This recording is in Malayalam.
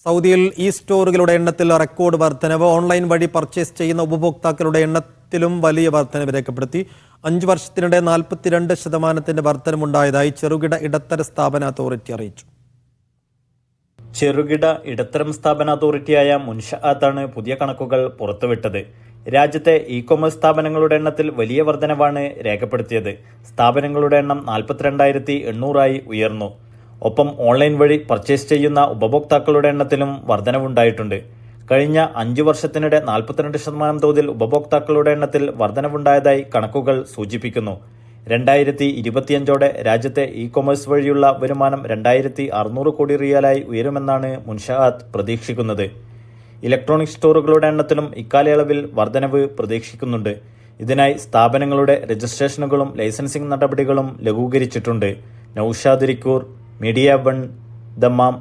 സൗദിയിൽ ഇ സ്റ്റോറുകളുടെ എണ്ണത്തിൽ റെക്കോർഡ് വർധനവ്. ഓൺലൈൻ വഴി പർച്ചേസ് ചെയ്യുന്ന ഉപഭോക്താക്കളുടെ എണ്ണത്തിലും വലിയ വർധനവ് രേഖപ്പെടുത്തി. 5 വർഷത്തിനിടെ 42% വർധനമുണ്ടായതായി ചെറുകിട ഇടത്തര സ്ഥാപന അതോറിറ്റി അറിയിച്ചു. ചെറുകിട ഇടത്തരം സ്ഥാപന അതോറിറ്റിയായ മുൻഷാഅത്താണ് പുതിയ കണക്കുകൾ പുറത്തുവിട്ടത്. രാജ്യത്തെ ഇ-കൊമേഴ്സ് സ്ഥാപനങ്ങളുടെ എണ്ണത്തിൽ വലിയ വർധനവാണ് രേഖപ്പെടുത്തിയത്. സ്ഥാപനങ്ങളുടെ എണ്ണം 42,800 ഉയർന്നു. ഒപ്പം ഓൺലൈൻ വഴി പർച്ചേസ് ചെയ്യുന്ന ഉപഭോക്താക്കളുടെ എണ്ണത്തിലും വർധനവുണ്ടായിട്ടുണ്ട്. കഴിഞ്ഞ 5 വർഷത്തിനിടെ 42% തോതിൽ ഉപഭോക്താക്കളുടെ എണ്ണത്തിൽ വർധനവുണ്ടായതായി കണക്കുകൾ സൂചിപ്പിക്കുന്നു. 2025 രാജ്യത്തെ ഇ-കൊമേഴ്സ് വഴിയുള്ള വരുമാനം 2,600 കോടി റിയാലായി ഉയരുമെന്നാണ് മുൻഷാഅത്ത് പ്രതീക്ഷിക്കുന്നത്. ഇലക്ട്രോണിക് സ്റ്റോറുകളുടെ എണ്ണത്തിലും ഇക്കാലയളവിൽ വർധനവ് പ്രതീക്ഷിക്കുന്നുണ്ട്. ഇതിനായി സ്ഥാപനങ്ങളുടെ രജിസ്ട്രേഷനുകളും ലൈസൻസിംഗ് നടപടികളും ലഘൂകരിച്ചിട്ടുണ്ട്. Naushad Irikkur, media 1, Dammam.